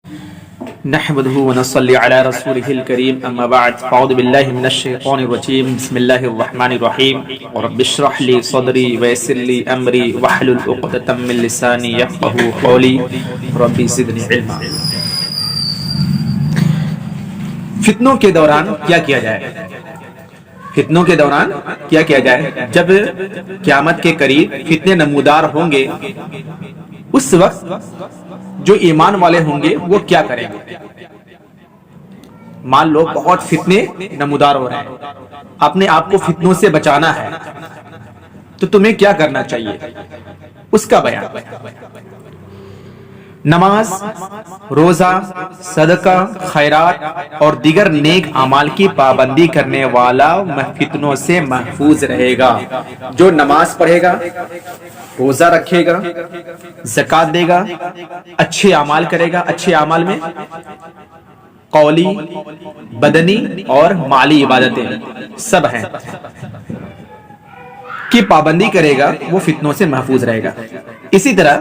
نحمده ونصلي على رسوله الكريم اما بعد فاعوذ بالله من الشيطان الرجيم بسم الله الرحمن الرحيم رب اشرح لي صدري ويسر لي امري واحلل عقدة من لساني يفقهوا قولي ربي زدني علما۔ فتنوں کے دوران کیا کیا جائے؟ فتنوں کے دوران کیا کیا جائے؟ جب قیامت کے قریب فتنے نمودار ہوں گے اس وقت جو ایمان والے ہوں گے وہ کیا کریں گے؟ مان لو بہت فتنے نمودار ہو رہے ہیں، اپنے آپ کو فتنوں سے بچانا ہے تو تمہیں کیا کرنا چاہیے اس کا بیان۔ نماز، روزہ، صدقہ، خیرات اور دیگر نیک اعمال کی پابندی کرنے والا فتنوں سے محفوظ رہے گا۔ جو نماز پڑھے گا، روزہ رکھے گا، زکوٰۃ دے گا، اچھے اعمال کرے گا، اچھے اعمال میں قولی، بدنی اور مالی عبادتیں سب ہیں کی پابندی کرے گا، وہ فتنوں سے محفوظ رہے گا۔ اسی طرح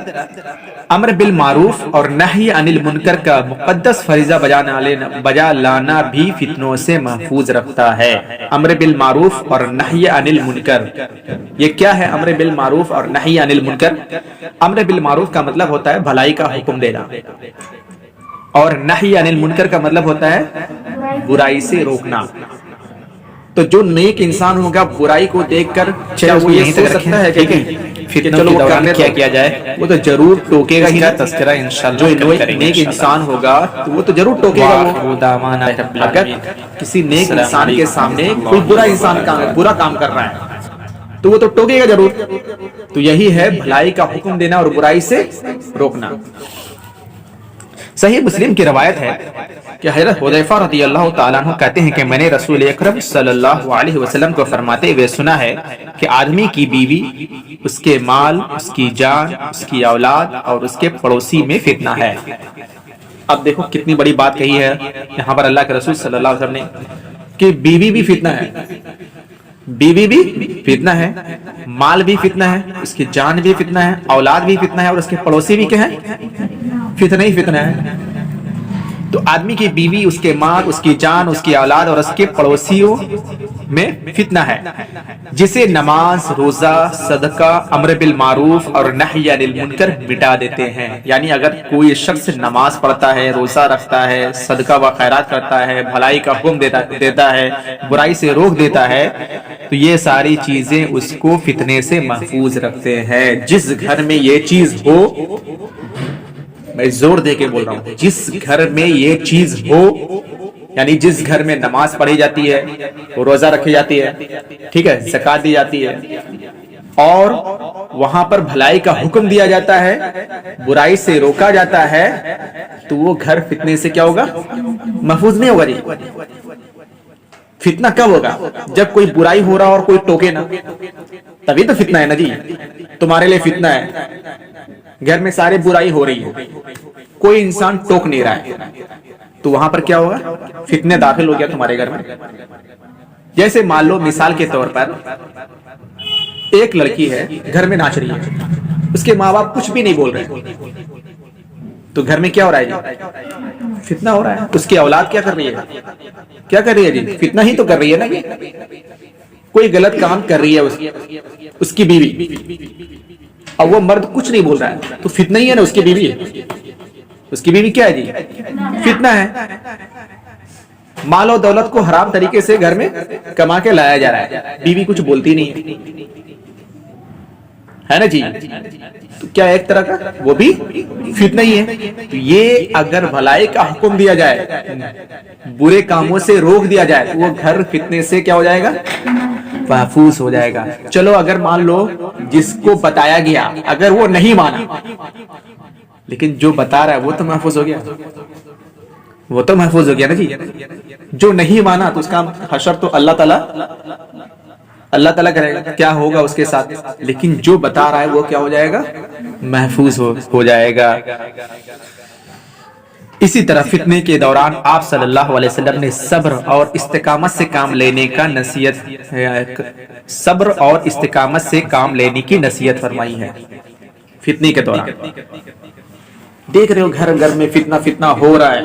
امر بالمعروف اور نہی عن المنکر کا مقدس فریضہ بجا لانا بھی فتنوں سے محفوظ رکھتا ہے۔ امر بالمعروف اور نہی عن المنکر، یہ کیا ہے امر بالمعروف اور نہی عن المنکر؟ امر بالمعروف کا مطلب ہوتا ہے بھلائی کا حکم دینا، اور نہی عن المنکر کا مطلب ہوتا ہے برائی سے روکنا۔ تو جو نیک انسان ہوگا برائی کو دیکھ کر کیا وہ یہ سوچ سکتا ہے کہ فتنوں کے دوران کیا کیا جائے؟ وہ تو ضرور ٹوکے گا ہی نا۔ تذکرہ انشاءاللہ جو نیک انسان ہوگا تو وہ تو ضرور ٹوکے گا۔ اگر کسی نیک انسان کے سامنے کوئی برا انسان برا کام کر رہا ہے تو وہ تو ٹوکے گا ضرور۔ تو یہی ہے بھلائی کا حکم دینا اور برائی سے روکنا۔ صحیح مسلم کی روایت ہے کہ حضرت حذیفہ رضی اللہ تعالیٰ عنہ کہتے ہیں کہ میں نے رسول اکرم صلی اللہ علیہ وسلم کو فرماتے ہوئے سنا ہے کہ آدمی کی بیوی، اس کے مال، اس کی جان، اس کی اولاد اور اس کے پڑوسی میں فتنہ ہے۔ اب دیکھو کتنی بڑی بات کہی ہے یہاں پر اللہ کے رسول صلی اللہ علیہ وسلم نے کہ بیوی بھی فتنہ ہے، بیوی بھی فتنہ ہے، مال بھی فتنہ ہے، اس کی جان بھی فتنہ ہے، اولاد بھی فتنہ ہے اور اس کے پڑوسی بھی کیا ہے؟ فتنہ ہی فتنہ ہے۔ تو آدمی کی بیوی، اس کے مال، اس کی جان، اس کی اولاد اور اس کے پڑوسیوں میں فتنہ ہے، جسے نماز، روزہ، صدقہ، امر بالمعروف اور نہی عن المنکر مٹا دیتے ہیں۔ یعنی اگر کوئی شخص نماز پڑھتا ہے، روزہ رکھتا ہے، صدقہ و خیرات کرتا ہے، بھلائی کا حکم دیتا ہے، برائی سے روک دیتا ہے، تو یہ ساری چیزیں اس کو فتنے سے محفوظ رکھتے ہیں۔ جس گھر میں یہ چیز ہو، میں زور دے کے بول رہا ہوں، جس گھر میں یہ چیز ہو، یعنی جس گھر میں نماز پڑھی جاتی ہے، روزہ رکھی جاتی ہے، ٹھیک ہے، زکوٰۃ دی جاتی ہے اور وہاں پر بھلائی کا حکم دیا جاتا ہے، برائی سے روکا جاتا ہے، تو وہ گھر فتنے سے کیا ہوگا؟ محفوظ نہیں ہوگا جی۔ فتنہ کب ہوگا؟ جب کوئی برائی ہو رہا اور کوئی ٹوکے نہ، تبھی تو فتنہ ہے نا جی۔ تمہارے لیے فتنہ ہے، گھر میں سارے برائی ہو رہی ہے، کوئی انسان ٹوک نہیں رہا ہے، تو وہاں پر کیا ہوگا؟ فتنے داخل ہو گیا تمہارے گھر میں۔ جیسے مان لو مثال کے طور پر ایک لڑکی ہے گھر میں ناچ رہی ہے، اس کے ماں باپ کچھ بھی نہیں بول رہے، تو گھر میں کیا ہو رہا ہے جی؟ فتنہ ہو رہا ہے۔ اس کی اولاد کیا کر رہی ہے؟ کیا کر رہی ہے جی؟ فتنہ ہی تو کر رہی ہے نا۔ یہ کوئی غلط کام کر رہی ہے اس کی بیوی، اور وہ مرد کچھ نہیں بول رہا ہے، تو فتنہ ہی ہے نا۔ اس کی بیوی، اس کی بیوی کیا ہے جی؟ فتنہ ہے۔ مال و دولت کو حرام طریقے سے گھر میں کما کے لایا جا رہا ہے، بیوی کچھ بولتی نہیں ہے نا جی۔ تو کیا ایک طرح کا وہ بھی فتنہ ہی ہے۔ تو یہ اگر بھلائی کا حکم دیا جائے، برے کاموں سے روک دیا جائے، تو وہ گھر فتنے سے کیا ہو جائے گا؟ محفوظ ہو جائے گا۔ چلو اگر مان لو جس کو بتایا گیا اگر وہ نہیں مانا، لیکن جو بتا رہا ہے وہ تو محفوظ ہو گیا، وہ تو محفوظ ہو گیا نا جی۔ جو نہیں مانا تو اس کا حشر تو اللہ تعالیٰ کرے گا، کیا ہوگا اس کے ساتھ، لیکن جو بتا رہا ہے وہ کیا ہو جائے گا؟ محفوظ ہو جائے گا۔ اسی طرح فتنے کے دوران آپ صلی اللہ علیہ وسلم نے صبر اور استقامت سے کام لینے کی نصیحت فرمائی ہے۔ فتنے کے دوران دیکھ رہے ہو گھر گھر میں فتنہ ہو رہا ہے،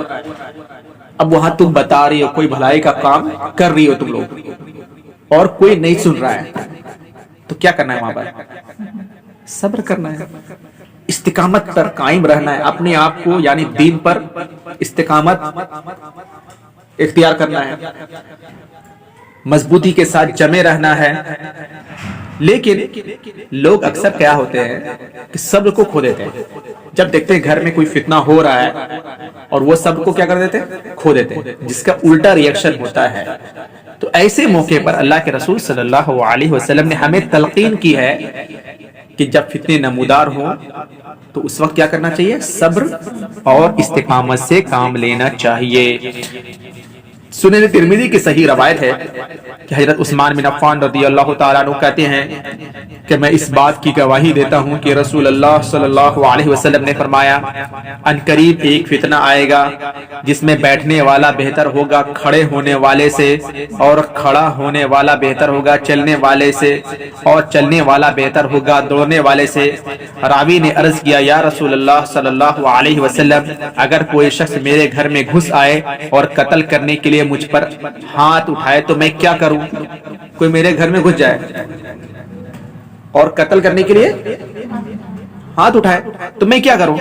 اب وہاں تم بتا رہی ہو کوئی بھلائی کا کام کر رہی ہو تم لوگ اور کوئی نہیں سن رہا ہے، تو کیا کرنا ہے وہاں پر؟ صبر کرنا ہے، استقامت پر قائم رہنا ہے، اپنے آپ کو یعنی دین پر استقامت اختیار کرنا ہے، مضبوطی کے ساتھ جمے رہنا ہے۔ لیکن لوگ اکثر کیا ہوتے ہیں کہ صبر کو کھو دیتے ہیں، جب دیکھتے ہیں گھر میں کوئی فتنہ ہو رہا ہے اور وہ صبر کو کیا کر دیتے ہیں؟ کھو دیتے ہیں، جس کا الٹا ریئیکشن ہوتا ہے۔ تو ایسے موقع پر اللہ کے رسول صلی اللہ علیہ وسلم نے ہمیں تلقین کی ہے کہ جب فتنے نمودار ہوں تو اس وقت کیا کرنا چاہیے؟ صبر اور استقامت سے کام لینا چاہیے۔ سنن ترمذی کی صحیح روایت ہے کہ حضرت عثمان بن عفان رضی اللہ تعالیٰ عنہ کہتے ہیں کہ میں اس بات کی گواہی دیتا ہوں کہ رسول اللہ صلی اللہ علیہ وسلم نے فرمایا ان قریب ایک فتنہ آئے گا جس میں بیٹھنے والا بہتر ہوگا کھڑے ہونے والے سے، اور کھڑا ہونے والا بہتر ہوگا چلنے والے سے، اور چلنے والا بہتر ہوگا دوڑنے والے سے۔ راوی نے عرض کیا یا رسول اللہ صلی اللہ علیہ وسلم اگر کوئی شخص میرے گھر میں گھس آئے اور قتل کرنے کے لیے مجھ پر ہاتھ اٹھائے تو میں کیا کروں؟ کوئی میرے گھر میں گھس جائے اور قتل کرنے کے لیے ہاتھ اٹھائے تو میں کیا کروں؟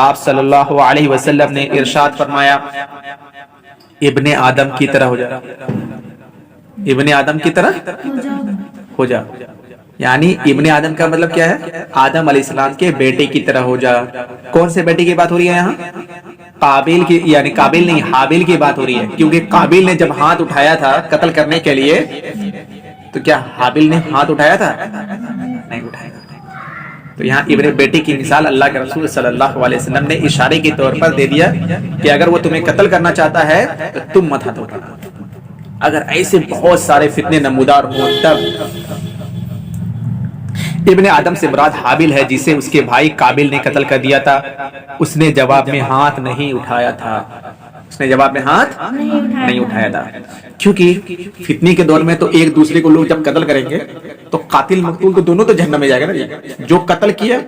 آپ صلی اللہ علیہ وسلم نے ارشاد فرمایا ابن آدم کی طرح ہو جا، ابن آدم کی طرح ہو جا، یعنی ابن آدم کا مطلب کیا ہے؟ آدم علیہ السلام کے بیٹے کی طرح ہو جا۔ کون سے بیٹے کی بات ہو رہی ہے یہاں؟ قابیل کی، یعنی قابیل نہیں حابیل کی بات ہو رہی ہے، کیونکہ قابیل نے جب ہاتھ اٹھایا تھا قتل کرنے کے لیے تو کیا حابیل نے ہاتھ اٹھایا تھا؟ نہیں اٹھایا۔ تو یہاں ابن بیٹے کی مثال اللہ کے رسول صلی اللہ علیہ وسلم نے اشارے کے طور پر دے دیا کہ اگر وہ تمہیں قتل کرنا چاہتا ہے تو تم مت ہاتھ اٹھانا۔ اگر ایسے بہت سارے فتنے نمودار ہوں تب ابن آدم سے مراد حابیل ہے جسے اس کے بھائی قابیل نے قتل کر دیا تھا، اس نے جواب میں ہاتھ نہیں اٹھایا تھا، اس نے جواب میں ہاتھ نہیں اٹھایا تھا، کیونکہ فتنے کے دور میں تو ایک دوسرے کو لوگ جب قتل کریں گے تو قاتل مقتول تو دونوں تو جہنم میں جائے گا نا، جو قتل کیا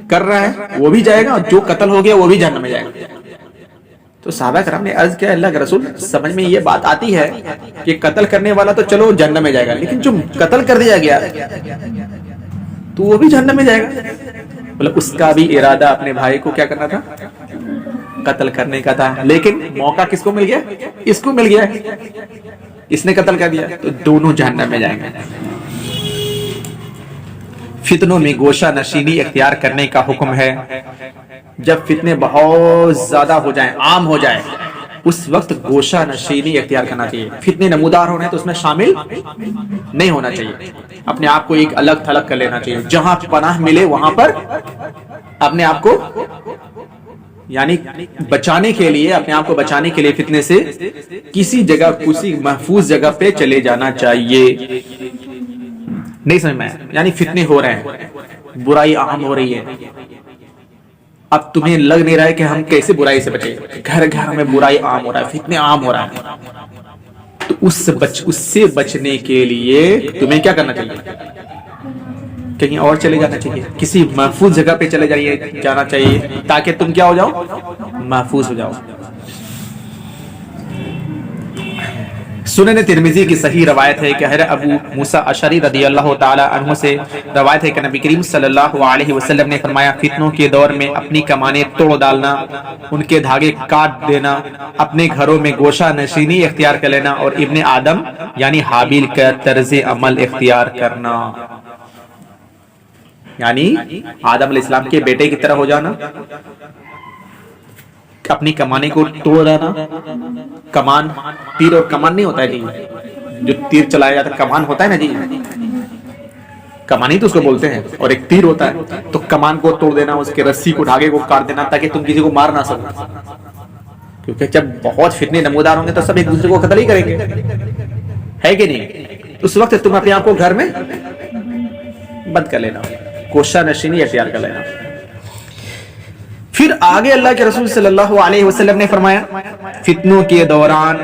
کر رہا ہے وہ بھی جائے گا اور جو قتل ہو گیا وہ بھی جہنم میں جائے گا۔ تو صحابہ کرام نے عرض کیا اللہ کے رسول سمجھ میں یہ بات آتی ہے کہ قتل کرنے والا تو چلو جہنم میں جائے گا، لیکن جو قتل کر دیا گیا تو وہ بھی جہنم میں جائے گا۔ مطلب اس کا بھی ارادہ اپنے بھائی کو کیا کرنا تھا؟ قتل کرنے کا تھا، لیکن موقع کس کو مل گیا؟ اس کو مل گیا، اس نے قتل کر دیا، تو دونوں جہنم میں جائیں گے۔ فتنوں میں گوشہ نشینی اختیار کرنے کا حکم ہے۔ جب فتنے بہت زیادہ ہو جائیں، عام ہو جائیں، اس وقت گوشہ نشینی اختیار کرنا چاہیے۔ فتنے نمودار ہونے تو اس میں شامل نہیں ہونا چاہیے، اپنے آپ کو ایک الگ تھلگ کر لینا چاہیے، جہاں پناہ ملے وہاں پر اپنے آپ کو یعنی بچانے کے لیے، اپنے آپ کو بچانے کے لیے فتنے سے کسی جگہ، کسی محفوظ جگہ پہ چلے جانا چاہیے۔ نہیں سمجھ میں؟ یعنی فتنے ہو رہے ہیں، برائی عام ہو رہی ہے، اب تمہیں لگ نہیں رہا ہے کہ ہم کیسے برائی سے بچیں، گھر گھر میں برائی عام ہو رہا ہے، فتنے عام ہو رہا ہے، تو اس سے بچنے کے لیے تمہیں کیا کرنا چاہیے؟ کہیں اور چلے جانا چاہیے، کسی محفوظ جگہ پہ چلے جانا چاہیے تاکہ تم کیا ہو جاؤ؟ محفوظ ہو جاؤ۔ سنن ترمذی کی صحیح روایت ہے کہ حضرت ابو موسیٰ اشعری رضی اللہ تعالی عنہ سے روایت ہے کہ نبی کریم صلی اللہ علیہ وسلم نے فرمایا فتنوں کے دور میں اپنی کمانیں توڑ ڈالنا، ان کے دھاگے کاٹ دینا، اپنے گھروں میں گوشہ نشینی اختیار کر لینا، اور ابن آدم یعنی حابیل کا طرز عمل اختیار کرنا، یعنی آدم علیہ السلام کے بیٹے کی طرح ہو جانا، اپنی کمانے کو توڑ دینا۔ کمان، تیر اور کمان نہیں ہوتا ہے جی، جو تیر چلایا جاتا ہے کمان ہوتا ہے نا جی، کمانی تو اس کو بولتے ہیں، اور ایک تیر ہوتا ہے، تو کمان کو توڑ دینا، اس کے رسی کو دھاگے کو کاٹ دینا تاکہ تم کسی کو مار نہ سکو، کیونکہ جب بہت فتنے نمودار ہوں گے تو سب ایک دوسرے کو قتل ہی کریں گے، ہے کہ نہیں؟ اس وقت تم اپنے آپ کو گھر میں بند کر لینا، گوشہ نشینی اختیار کر لینا۔ پھر آگے اللہ کے رسول صلی اللہ علیہ وسلم نے فرمایا فتنوں کے دوران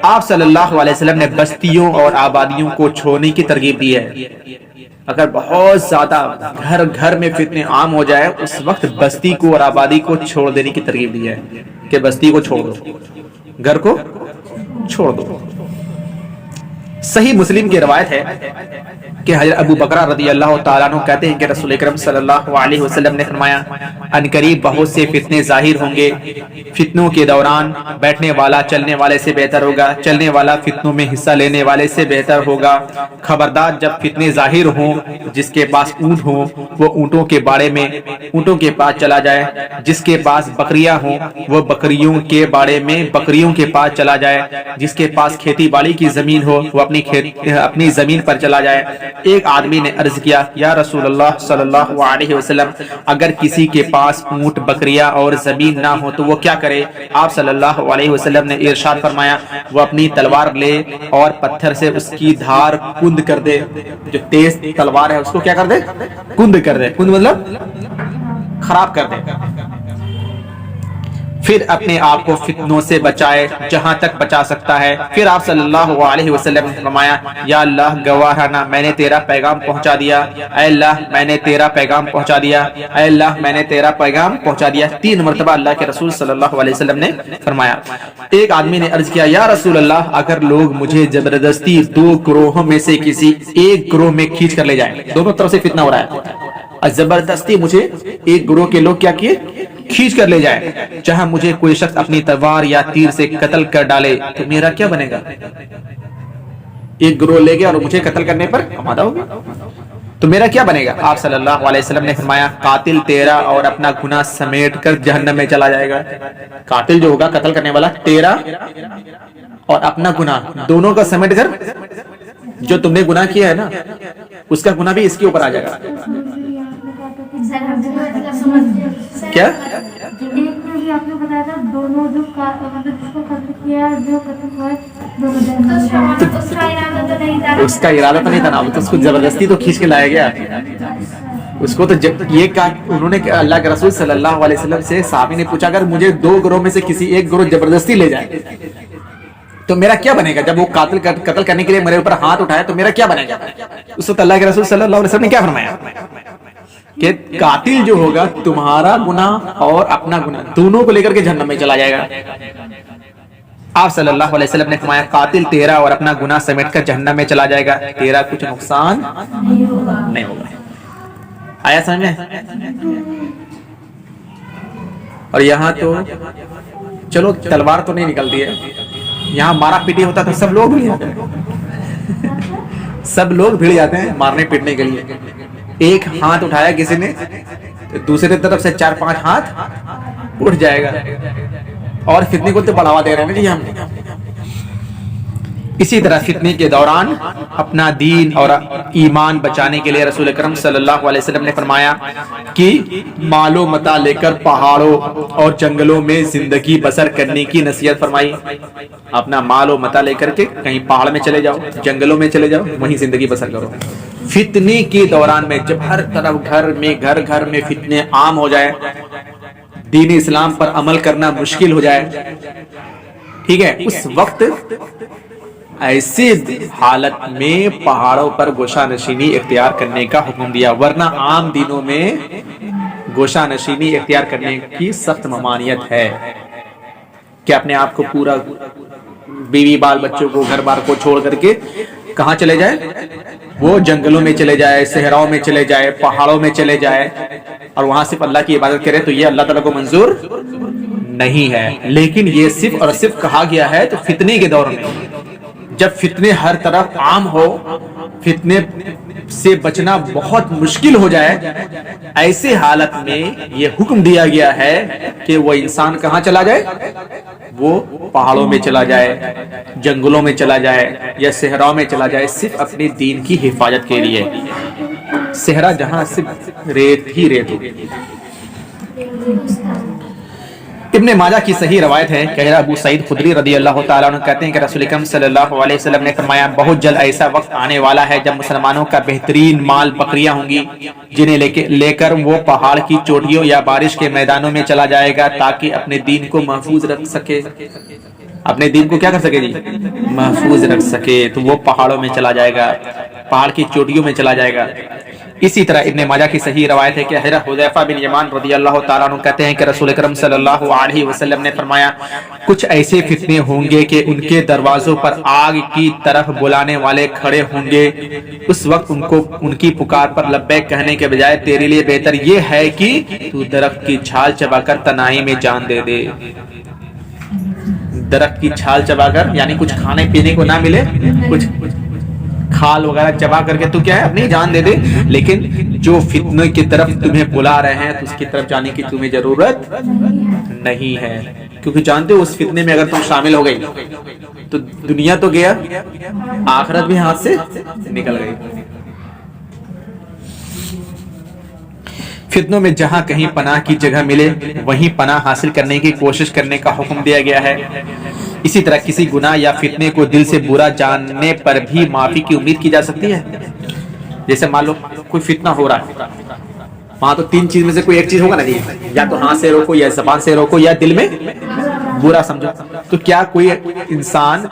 آپ صلی اللہ علیہ وسلم نے بستیوں اور آبادیوں کو چھوڑنے کی ترغیب دی ہے۔ اگر بہت زیادہ گھر گھر میں فتنے عام ہو جائے اس وقت بستی کو اور آبادی کو چھوڑ دینے کی ترغیب دی ہے کہ بستی کو چھوڑ دو، گھر کو چھوڑ دو۔ صحیح مسلم کی روایت ہے کہ حضرت ابو بکرہ رضی اللہ تعالیٰ عنہ کہتے ہیں کہ رسول اکرم صلی اللہ علیہ وسلم نے فرمایا ان قریب بہت سے فتنے ظاہر ہوں گے، فتنوں کے دوران بیٹھنے والا چلنے والے سے بہتر ہوگا، چلنے والا فتنوں میں حصہ لینے والے سے بہتر ہوگا۔ خبردار جب فتنے ظاہر ہوں، جس کے پاس اونٹ ہوں وہ اونٹوں کے باڑے میں اونٹوں کے پاس چلا جائے، جس کے پاس بکریاں ہوں وہ بکریوں کے باڑے میں بکریوں کے پاس چلا جائے، جس کے پاس کھیتی باڑی کی زمین ہو وہ اپنی زمین پر چلا جائے۔ ایک آدمی نے عرض کیا یا رسول اللہ صلی اللہ علیہ وسلم اگر کسی کے پاس اونٹ بکریاں اور زمین نہ ہو تو وہ کیا کرے؟ آپ صلی اللہ علیہ وسلم نے ارشاد فرمایا وہ اپنی تلوار لے اور پتھر سے اس کی دھار کند کر دے، جو تیز تلوار ہے اس کو کیا کر دے؟ کند کر دے۔ کند مطلب خراب کر دے۔ پھر اپنے آپ کو فتنوں سے بچائے جہاں تک بچا سکتا ہے۔ پھر آپ صلی اللہ علیہ وسلم نے فرمایا یا اللہ گواہانہ میں نے تیرا پیغام پہنچا دیا، اے اللہ میں نے تیرا پیغام پہنچا دیا، اے اللہ میں نے تیرا پیغام پہنچا دیا۔ 3 مرتبہ اللہ کے رسول صلی اللہ علیہ وسلم نے فرمایا۔ ایک آدمی نے عرض کیا یا رسول اللہ اگر لوگ مجھے زبردستی 2 گروہوں میں سے کسی ایک گروہ میں کھینچ کر لے جائیں، دونوں طرف سے فتنہ ہو رہا ہے، زبردستی مجھے ایک گروہ کے لوگ کیا کیے؟ کھینچ کر لے جائے، جہاں مجھے کوئی شخص اپنی تلوار یا تیر سے قتل کر ڈالے تو میرا کیا بنے گا؟ ایک گروہ لے گیا اور مجھے قتل کرنے پر آمادہ ہوگا تو میرا کیا بنے گا؟ آپ صلی اللہ علیہ وسلم نے فرمایا قاتل تیرا اور اپنا گناہ سمیٹ کر جہنم میں چلا جائے گا۔ قاتل جو ہوگا قتل کرنے والا تیرا اور اپنا گناہ دونوں کا سمیٹ کر، جو تم نے گناہ کیا ہے نا اس کا گناہ بھی اس کے اوپر آ جائے گا۔ کیا اس کا ارادہ تو نہیں تھا نا، اس کو زبردستی تو کھینچ کے لایا گیا۔ اس کو تو یہ کہا انہوں نے کہ اللہ کے رسول صلی اللہ علیہ وسلم سے صحابی نے پوچھا اگر مجھے 2 گروہ میں سے کسی ایک گروہ زبردستی لے جائے تو میرا کیا بنے گا؟ جب وہ قتل کرنے کے لیے میرے اوپر ہاتھ اٹھایا تو میرا کیا بنے گا؟ اس وقت اللہ کے رسول صلی اللہ علیہ وسلم نے کیا فرمایا کہ قاتل جو ہوگا تمہارا گناہ اور اپنا گناہ دونوں کو لے کر کے جہنم میں چلا جائے گا۔ آپ صلی اللہ علیہ وسلم نے فرمایا قاتل تیرا اور اپنا گناہ سمیٹ کر جہنم میں چلا جائے گا، تیرا کچھ نقصان نہیں ہوگا۔ آیا سمجھ میں؟ اور یہاں تو چلو تلوار تو نہیں نکلتی ہے، یہاں مارا پیٹی ہوتا تو سب لوگ بھیڑ جاتے ہیں، سب لوگ بھیڑ جاتے ہیں مارنے پیٹنے کے لیے۔ ایک ہاتھ اٹھایا کسی نے دوسرے طرف سے 4-5 ہاتھ اٹھ جائے گا، اور فتنے کو تو بڑھاوا دے رہے ہیں جی ہم۔ اسی طرح فتنے کے دوران اپنا دین اور ایمان بچانے کے لیے رسول اکرم صلی اللہ علیہ وسلم نے فرمایا کہ مال و متاع لے کر پہاڑوں اور جنگلوں میں زندگی بسر کرنے کی نصیحت فرمائی۔ اپنا مال و متاع لے کر کے کہیں پہاڑ میں چلے جاؤ، جنگلوں میں چلے جاؤ، وہیں زندگی بسر کرو۔ فتنے کے دوران میں جب ہر طرف گھر گھر میں فتنے عام ہو جائے، دین اسلام پر عمل کرنا مشکل ہو جائے، ٹھیک ہے، اس وقت ایسی حالت میں پہاڑوں پر گوشہ نشینی اختیار کرنے کا حکم دیا، ورنہ عام دنوں میں گوشہ نشینی اختیار کرنے کی سخت ممانعت ہے کہ اپنے آپ کو پورا بیوی بال بچوں کو گھر بار کو چھوڑ کر کے کہاں چلے جائے؟ وہ جنگلوں میں چلے جائے، صحراؤں میں چلے جائے، پہاڑوں میں چلے جائے اور وہاں صرف اللہ کی عبادت کرے، تو یہ اللہ تعالیٰ کو منظور نہیں ہے۔ لیکن یہ صرف اور صرف کہا گیا ہے تو فتنے کے دور میں، جب فتنے ہر طرف عام ہو، فتنے سے بچنا بہت مشکل ہو جائے، ایسے حالت میں یہ حکم دیا گیا ہے کہ وہ انسان کہاں چلا جائے؟ وہ پہاڑوں میں چلا جائے، جنگلوں میں چلا جائے یا صحراؤں میں چلا جائے، صرف اپنے دین کی حفاظت کے لیے۔ صحرا جہاں صرف ریت ہی ریت ہو۔ ابن ماجہ کی صحیح روایت ہے کہ ابو سعید خدری رضی اللہ تعالیٰ عنہ کہتے ہیں کہ رسول اکرم صلی اللہ علیہ وسلم نے فرمایا بہت جلد ایسا وقت آنے والا ہے جب مسلمانوں کا بہترین مال بکریاں ہوں گی، جنہیں لے کر وہ پہاڑ کی چوٹیوں یا بارش کے میدانوں میں چلا جائے گا تاکہ اپنے دین کو محفوظ رکھ سکے۔ اپنے دین کو کیا کر سکے جی؟ محفوظ رکھ سکے، تو وہ پہاڑوں میں چلا جائے گا، پہاڑ کی چوٹیوں میں چلا جائے گا۔ اسی طرح ابن ماجہ کی صحیح روایت ہے کہ حضرت حذیفہ بن یمان رضی اللہ تعالیٰ عنہ کہتے ہیں کہ رسول اکرم صلی اللہ علیہ وسلم نے فرمایا کچھ ایسے فتنے ہوں گے کہ ان کے دروازوں پر آگ کی طرف بلانے والے کھڑے ہوں گے، اس وقت ان کی پکار پر لبیک کہنے کے بجائے تیرے لیے بہتر یہ ہے کہ تو درخت کی چھال چبا کر تنہائی میں جان دے دے۔ درخت کی چھال چبا کر یعنی کچھ کھانے پینے کو نہ ملے، کچھ کھال وغیرہ چبا کر کے تو کیا ہے اپنی جان دے دے، لیکن جو فتنے کی طرف تمہیں بلا رہے ہیں تو اس کی طرف جانے کی تمہیں ضرورت نہیں ہے، کیونکہ جانتے ہو اس فتنے میں اگر تم شامل ہو گئی تو دنیا تو گیا، آخرت بھی ہاتھ سے نکل گئی۔ فتنوں میں جہاں کہیں پناہ کی جگہ ملے وہیں پناہ حاصل کرنے کی کوشش کرنے کا حکم دیا گیا ہے۔ اسی طرح کسی گناہ یا فتنے کو دل سے برا جاننے پر بھی معافی کی امید کی جا سکتی ہے۔ جیسے مان لو کوئی فتنہ ہو رہا ہے، وہاں تو تین چیز میں سے کوئی ایک چیز ہوگا نا جی، یا تو ہاتھ سے روکو یا زبان سے روکو یا دل میں برا سمجھو۔ تو کیا کوئی انسان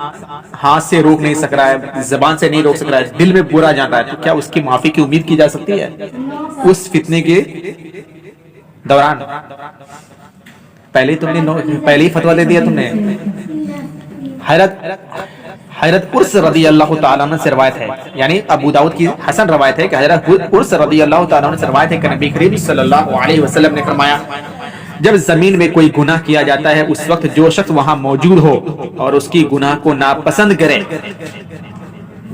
ہاتھ سے روک نہیں سک رہا ہے، زبان سے نہیں روک سک رہا ہے، دل میں برا جان رہا ہے، تو کیا اس کی معافی کی امید کی جا سکتی ہے اس فتنے کے دوران؟ پہلے ہی فتویٰ دے دیا تم نے۔ حضرت عرس رضی اللہ تعالیٰ عنہ سے روایت ہے، یعنی ابو داؤد کی حسن روایت ہے کہ حضرت عرس رضی اللہ تعالیٰ عنہ سے روایت ہے کہ نبی کریم صلی اللہ علیہ وسلم نے فرمایا جب زمین میں کوئی گناہ کیا جاتا ہے اس وقت جو شخص وہاں موجود ہو اور اس کی گناہ کو ناپسند کرے،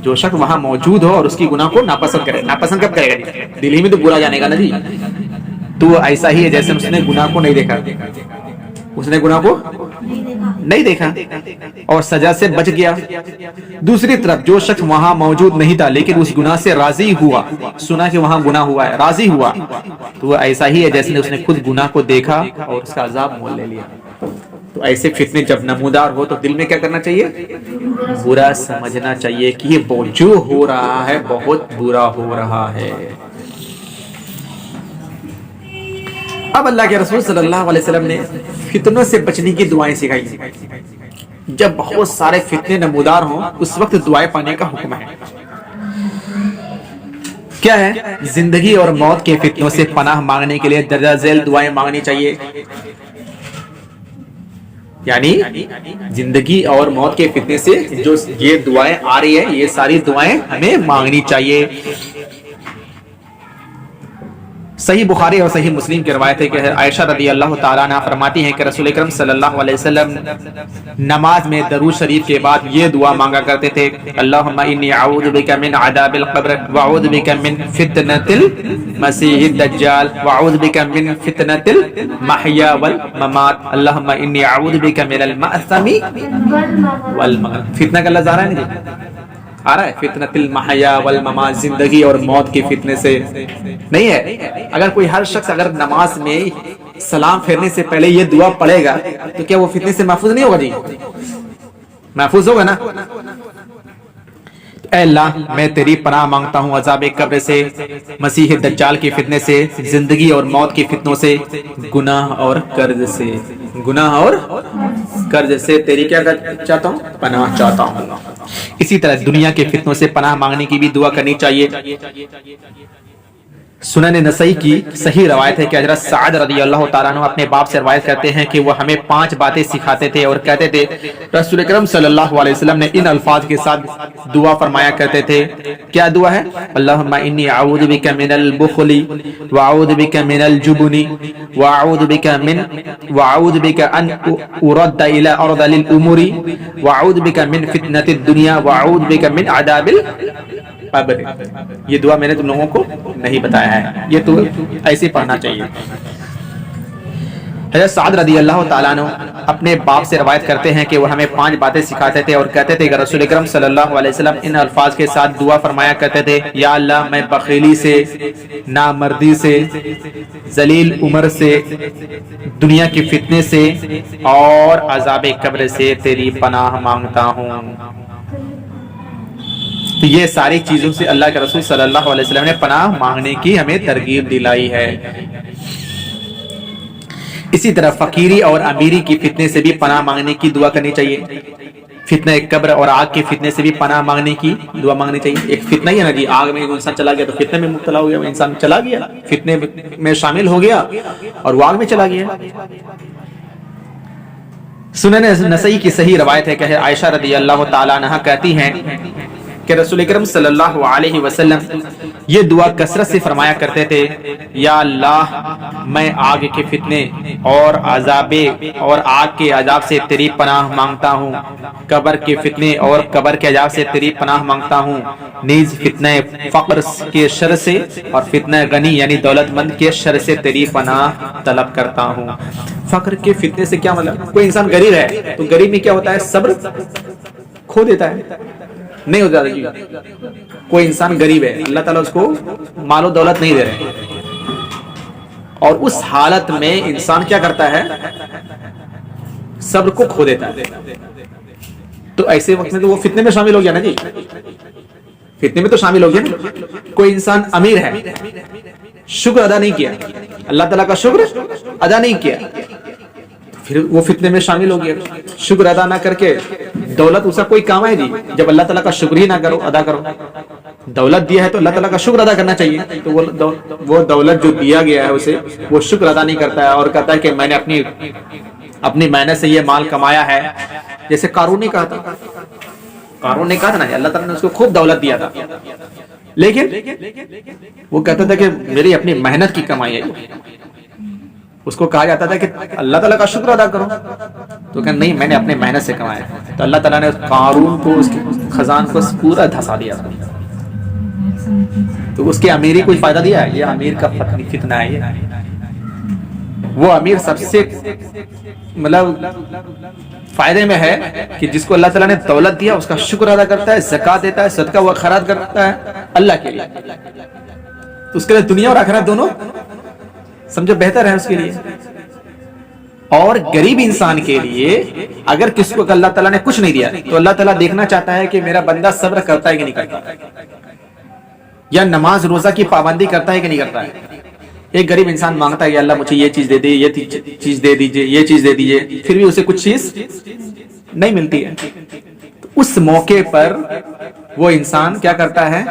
جو شخص وہاں موجود ہو اور اس کی گناہ کو ناپسند کرے، ناپسند کب کرے گا جی؟ دل ہی میں تو برا جانے گا نا جی۔ تو وہ ایسا ہی ہے جیسے اس نے گناہ کو نہیں دیکھا، اس نے گناہ کو نہیں دیکھا اور سزا سے بچ گیا۔ دوسری طرف جو شخص وہاں موجود نہیں تھا لیکن اس گناہ سے راضی ہوا، سنا کہ وہاں گناہ ہوا ہے، راضی ہوا، تو وہ ایسا ہی ہے جیسے اس نے خود گناہ کو دیکھا اور اس کا عذاب مول لے لیا۔ تو ایسے فتنے جب نمودار ہو تو دل میں کیا کرنا چاہیے؟ برا سمجھنا چاہیے کہ یہ جو ہو رہا ہے بہت برا ہو رہا ہے۔ اب اللہ کے رسول صلی اللہ علیہ وسلم نے فتنوں سے بچنے کی دعائیں سکھائی۔ جب بہت سارے فتنے نمودار ہوں اس وقت دعائیں پانے کا حکم ہے۔ کیا ہے؟ زندگی اور موت کے فتنوں سے پناہ مانگنے کے لیے درجہ ذیل دعائیں مانگنی چاہیے، یعنی زندگی اور موت کے فتنے سے جو یہ دعائیں آ رہی ہیں یہ ساری دعائیں ہمیں مانگنی چاہیے۔ صحیح بخاری اور صحیح مسلم کی روایت ہے کہ عائشہ رضی اللہ تعالیٰ عنہ فرماتی ہیں کہ رسول اکرم صلی اللہ علیہ وسلم نماز میں درود شریف کے بعد یہ دعا مانگا کرتے تھے، اللہم انی اعوذ بک من عذاب القبر واعوذ بک من فتنۃ المسیح الدجال واعوذ بک من فتنۃ المحیا والممات اللہم انی اعوذ بک من المأثم والمغرم۔ فتنہ کا لفظ آ رہا ہے نا آ رہا ہے، فتنۃ المحیا والممات، زندگی اور موت کے فتنے سے نہیں ہے۔ اگر کوئی ہر شخص اگر نماز میں سلام پھیرنے سے پہلے یہ دعا پڑھے گا تو کیا وہ فتنے سے محفوظ نہیں ہوگا جی؟ محفوظ ہوگا نا۔ اے اللہ میں تیری پناہ مانگتا ہوں عذاب قبر سے، مسیح دجال کے فتنے سے، زندگی اور موت کے فتنوں سے، گناہ اور قرض سے، گناہ اور قرض سے تیری کیا چاہتا ہوں؟ پناہ چاہتا ہوں۔ اسی طرح دنیا کے فتنوں سے پناہ مانگنے کی بھی دعا کرنی چاہیے۔ سنن نسائی کی صحیح روایت ہے کہ حضرت سعد رضی اللہ تعالیٰ عنہ اپنے باپ سے روایت کرتے ہیں کہ وہ ہمیں 5 باتیں سکھاتے تھے اور کہتے تھے رسول اکرم صلی اللہ علیہ وسلم نے ان الفاظ کے ساتھ دعا فرمایا کرتے تھے۔ کیا دعا ہے؟ اللہم انی اعوذ بک من البخل واعوذ بک من الجبن واعوذ بک ان ارد الى ارذل الامور واعوذ بک من فتنۃ الدنیا واعوذ بک من عذاب قبر۔ یہ دعا میں نے تم لوگوں کو نہیں بتایا ہے، یہ تو ایسے پڑھنا چاہیے۔ حضرت سعد رضی اللہ تعالیٰ عنہ اپنے باپ سے روایت کرتے ہیں کہ وہ ہمیں 5 باتیں سکھاتے تھے اور کہتے تھے کہ رسول اکرم صلی اللہ علیہ وسلم ان الفاظ کے ساتھ دعا فرمایا کرتے تھے، یا اللہ میں بخیلی سے، نامردی سے، ذلیل عمر سے، دنیا کے فتنے سے اور عذاب قبر سے تیری پناہ مانگتا ہوں۔ تو یہ ساری چیزوں سے اللہ کے رسول صلی اللہ علیہ وسلم نے پناہ مانگنے کی ہمیں ترغیب دلائی ہے۔ اسی طرح فقیری اور امیری کی فتنے سے بھی پناہ مانگنے کی دعا کرنی چاہیے. فتنہ قبر اور آگ کے فتنے سے بھی پناہ مانگنے کی دعا مانگنی چاہیے. ایک فتنہ ہی ہے نا جی, آگ میں انسان چلا گیا تو فتنے میں مبتلا ہو گیا, وہ انسان چلا گیا, فتنے میں شامل ہو گیا اور وہ آگ میں چلا گیا. سنن نسائی کی صحیح روایت ہے کہ عائشہ رضی اللہ تعالی عنہا کہتی ہیں کہ رسول اکرم صلی اللہ علیہ وسلم یہ دعا کثرت سے فرمایا کرتے تھے, یا اللہ میں آگ کے فتنے اور آگ کے عذاب سے تیری پناہ مانگتا ہوں, قبر کے فتنے اور قبر کے عذاب سے تیری پناہ مانگتا ہوں, نیز فتنہ فقر کے شر سے اور فتنہ غنی یعنی دولت مند کے شر سے تیری پناہ طلب کرتا ہوں. فقر کے فتنے سے کیا مطلب؟ کوئی انسان غریب ہے تو غریب میں کیا ہوتا ہے, صبر کھو دیتا ہے, نہیں ہو جاتا جی. کوئی انسان غریب ہے, اللہ تعالیٰ اس کو مال و دولت نہیں دے رہے, اور اس حالت میں انسان کیا کرتا ہے, صبر کو کھو دیتا ہے. تو ایسے وقت میں تو وہ فتنے میں شامل ہو گیا نا جی, فتنے میں تو شامل ہو گیا نا. کوئی انسان امیر ہے, شکر ادا نہیں کیا, اللہ تعالیٰ کا شکر ادا نہیں کیا, پھر وہ فتنے میں شامل ہو گیا. شکر ادا نہ کر کے دولت اس کا کوئی کام ہے جی, جب اللہ تعالیٰ کا شکر ہی نہ کرو, ادا کرو. دولت دیا ہے تو اللہ تعالیٰ کا شکر ادا کرنا چاہیے. تو وہ دولت جو دیا گیا ہے اسے وہ شکر ادا نہیں کرتا ہے اور کہتا ہے کہ میں نے اپنی محنت سے یہ مال کمایا ہے. جیسے قارون نے کہا تھا نا, اللہ تعالیٰ نے اس کو خوب دولت دیا تھا, لیکن وہ کہتا تھا کہ میری اپنی محنت کی کمائی ہے. اس کو کہا جاتا تھا کہ اللہ تعالیٰ کا شکر ادا کرو, تو کہ نہیں, میں نے اپنے محنت سے کمایا. تو اللہ تعالیٰ نے قارون کو, اس کے خزان کو پورا دھسا دیا. تو اس کے امیری کوئی فائدہ دیا ہے؟ یہ امیر کا فتنہ ہے. یہ وہ امیر سب سے مطلب فائدے میں ہے کہ جس کو اللہ تعالیٰ نے دولت دیا اس کا شکر ادا کرتا ہے, زکات دیتا ہے, صدقہ و خیرات کرتا ہے اللہ کے لیے. تو اس کے لیے دنیا اور آخرت دونوں سمجھو بہتر ہے اس کے لیے. اور غریب انسان کے لیے اگر کس کو اللہ تعالیٰ نے کچھ نہیں دیا تو اللہ تعالیٰ دیکھنا چاہتا ہے کہ میرا بندہ صبر کرتا ہے کہ نہیں کرتا, یا نماز روزہ کی پابندی کرتا ہے کہ نہیں کرتا ہے. ایک غریب انسان مانگتا ہے کہ اللہ مجھے یہ چیز دے دے, یہ چیز دے دیجئے, یہ چیز دے دیجئے, پھر بھی اسے کچھ چیز نہیں ملتی ہے. تو اس موقع پر وہ انسان کیا کرتا ہے,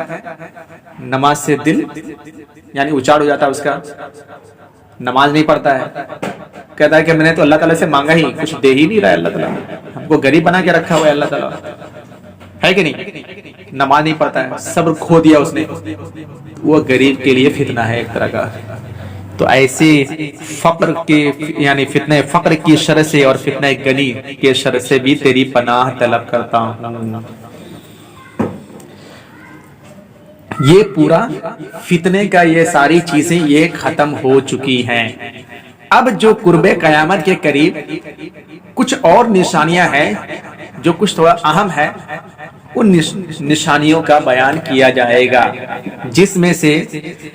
نماز سے دل یعنی اچاڑ ہو جاتا ہے اس کا, نماز نہیں پڑھتا ہے, کہتا ہے کہ میں نے تو اللہ تعالیٰ سے مانگا ہی, کچھ دے ہی نہیں رہا ہے اللہ تعالیٰ, ہم کو غریب بنا کے رکھا ہوا ہے اللہ تعالیٰ, ہے کہ نہیں. نماز نہیں پڑھتا ہے, صبر کھو دیا اس نے, وہ غریب کے لیے فتنہ ہے ایک طرح کا. تو ایسے فقر کے یعنی فتنہ فقر کی شر سے اور فتنہ غنی کے شر سے بھی تیری پناہ طلب کرتا ہوں. یہ پورا فتنے کا یہ ساری چیزیں یہ ختم ہو چکی ہیں. اب جو قرب قیامت کے قریب کچھ اور نشانیاں ہیں جو کچھ تھوڑا اہم ہے, ان نشانیوں کا بیان کیا جائے گا, جس میں سے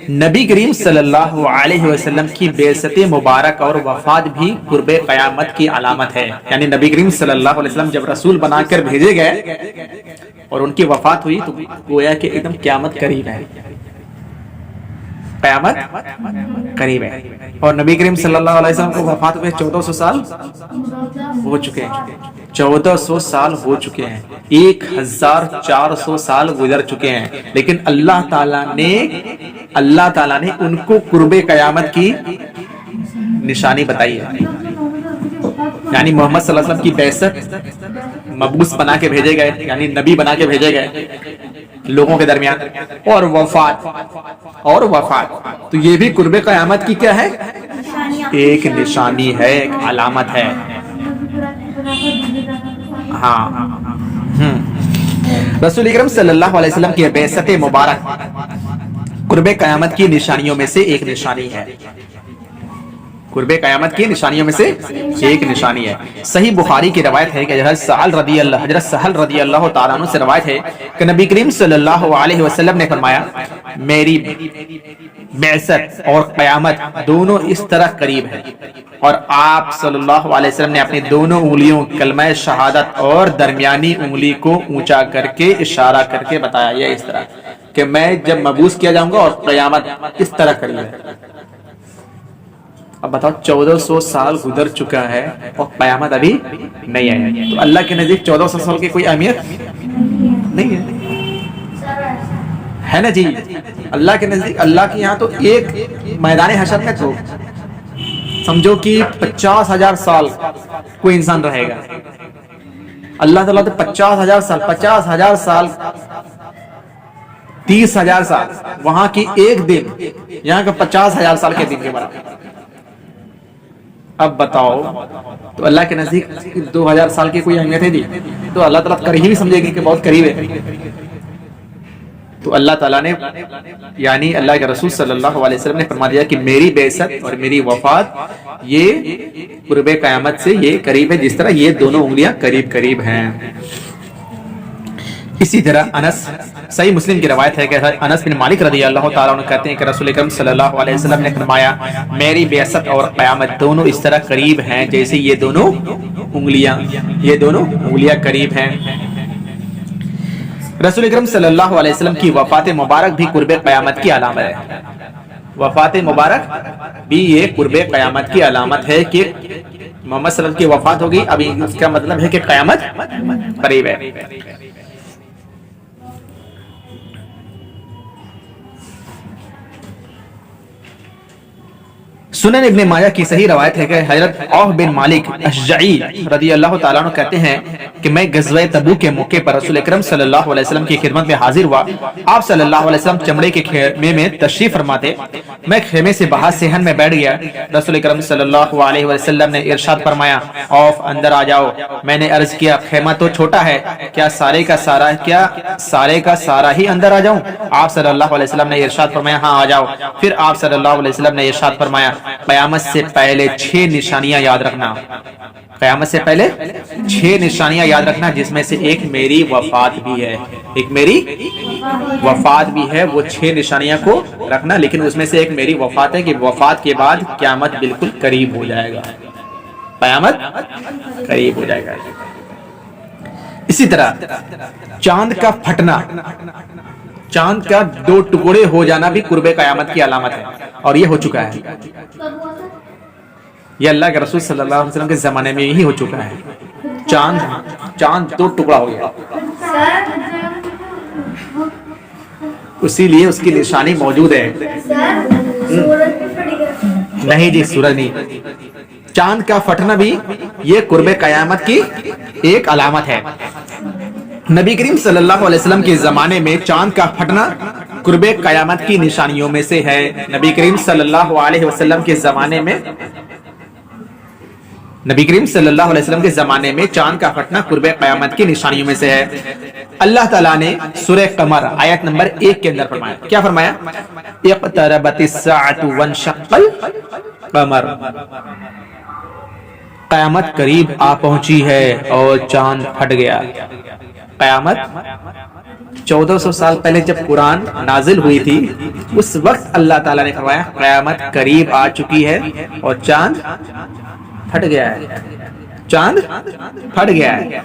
نبی کریم صلی اللہ علیہ وسلم کی بعثت مبارک اور وفات بھی قرب قیامت کی علامت ہے. یعنی نبی کریم صلی اللہ علیہ وسلم جب رسول بنا کر بھیجے گئے اور ان کی وفات ہوئی تو گویا کہ ایک دم قیامت قریب ہے, قیامت قریب ہے. اور نبی کریم صلی اللہ علیہ وسلم کو وفات ہوئے 1400 سال ہو چکے ہیں, 1400 سال ہو چکے ہیں, 1400 سال گزر چکے ہیں, لیکن اللہ تعالیٰ نے ان کو قرب قیامت کی نشانی بتائی ہے. یعنی محمد صلی اللہ علیہ وسلم کی بعثت, مبعوث بنا کے بھیجے گئے یعنی نبی بنا کے بھیجے گئے لوگوں کے درمیان, اور وفات تو یہ بھی قرب قیامت کی کیا ہے, ایک نشانی ہے, ایک علامت ہے. ہاں, رسول اکرم صلی اللہ علیہ وسلم کی بعثت مبارک قرب قیامت کی نشانیوں میں سے ایک نشانی ہے. قرب قیامت کی نشانیوں میں سے ایک نشانی ہے. صحیح بخاری کی روایت ہے کہ حضرت سہل رضی اللہ تعالیٰ عنہ سے روایت ہے کہ نبی کریم صلی اللہ علیہ وسلم نے فرمایا, میری بعثت اور قیامت دونوں اس طرح قریب ہے. اور آپ صلی اللہ علیہ وسلم نے اپنی دونوں انگلیوں کلمہ شہادت اور درمیانی انگلی کو اونچا کر کے اشارہ کر کے بتایا, یہ اس طرح کہ میں جب مبعوث کیا جاؤں گا اور قیامت اس طرح قریب ہے. اب بتاؤ 1400 سال گزر چکا ہے اور قیامت ابھی نہیں آئی، تو اللہ کے نزدیک 1400 سال کی کوئی اہمیت نہیں ہے نا جی؟ اللہ کے نزدیک، اللہ کے یہاں تو ایک میدان حشر میں تو سمجھو کہ 50,000 سال کوئی انسان رہے گا، اللہ تعالیٰ تو 50,000 سال 50,000 سال 30,000 سال، وہاں کی ایک دن یہاں کا 50,000 سال کے دن کے برابر۔ اب بتاؤ تو اللہ کے نزدیک 2,000 سال کی کوئی اہمیت ہے جی؟ تو اللہ تعالیٰ قریب ہی سمجھے گی کہ بہت قریب ہے۔ تو اللہ تعالیٰ نے یعنی اللہ کے رسول صلی اللہ علیہ وسلم نے فرما دیا کہ میری بعثت اور میری وفات یہ قرب قیامت سے یہ قریب ہے جس طرح یہ دونوں انگلیاں قریب قریب ہیں۔ اسی طرح انس، صحیح مسلم کی روایت ہے کہ انس بن مالک رضی اللہ تعالیٰ عنہ کہتے ہیں کہ رسول اکرم صلی اللہ علیہ وسلم نے فرمایا میری بعثت اور قیامت دونوں اس طرح قریب ہیں جیسے یہ دونوں انگلیاں قریب ہیں۔ رسول اکرم صلی اللہ علیہ وسلم کی وفات مبارک بھی قرب قیامت کی علامت ہے۔ وفات مبارک بھی یہ قرب قیامت کی علامت ہے کہ محمد صلی اللہ علیہ وسلم کی وفات ہوگی، ابھی اس کا مطلب ہے کہ قیامت قریب ہے۔ سنن ابن ماجہ کی صحیح روایت ہے کہ حضرت عوف بن مالک اشجعی رضی اللہ تعالیٰ عنہ کہتے ہیں کہ میں غزوہ تبوک کے موقع پر رسول اکرم صلی اللہ علیہ وسلم کی خدمت میں حاضر ہوا۔ آپ صلی اللہ علیہ وسلم چمڑے کے خیمے میں تشریف فرماتے، میں خیمے سے باہر صحن میں بیٹھ گیا۔ رسول اکرم صلی اللہ علیہ وسلم نے ارشاد فرمایا عوف اندر آ جاؤ۔ میں نے عرض کیا خیمہ تو چھوٹا ہے، کیا سارے کا سارا ہی اندر آ جاؤں؟ آپ صلی اللہ علیہ وسلم نے ارشاد فرمایا ہاں آ جاؤ۔ پھر آپ صلی اللہ علیہ وسلم نے ارشاد فرمایا قیامت سے پہلے 6 نشانیاں یاد رکھنا، قیامت سے پہلے 6 نشانیاں یاد رکھنا جس میں سے ایک میری وفات بھی ہے، ایک میری وفات بھی ہے، وہ 6 نشانیاں کو رکھنا، لیکن اس میں سے ایک میری وفات ہے کہ وفات کے بعد قیامت بالکل قریب ہو جائے گا، قیامت قریب ہو جائے گا۔ اسی طرح چاند کا پھٹنا، چاند کا 2 ٹکڑے ہو جانا بھی قرب قیامت کی علامت ہے، اور یہ ہو چکا ہے، یہ اللہ کے رسول صلی اللہ علیہ وسلم کے زمانے میں یہی ہو چکا ہے، چاند 2 ٹکڑا ہو گیا، اسی لیے اس کی نشانی موجود ہے۔ نہیں جی سورج نہیں، چاند کا پھٹنا بھی یہ قرب قیامت کی ایک علامت ہے۔ نبی کریم صلی اللہ علیہ وسلم کے زمانے میں چاند کا پھٹنا قرب قیامت کی نشانیوں میں سے ہے۔ نبی کریم صلی اللہ علیہ وسلم کے زمانے میں چاند کا پھٹنا قرب قیامت کی نشانیوں میں سے ہے۔ اللہ تعالیٰ نے سورہ قمر آیت نمبر 1 کے اندر فرمایا، کیا فرمایا؟ اقتربت الساعۃ وانشق القمر، قیامت قریب آ پہنچی ہے اور چاند پھٹ گیا۔ قیامت 1400 سال پہلے جب قرآن نازل ہوئی تھی اس وقت اللہ تعالیٰ نے فرمایا قیامت قریب آ چکی ہے اور چاند پھٹ گیا ہے، چاند پھٹ گیا ہے۔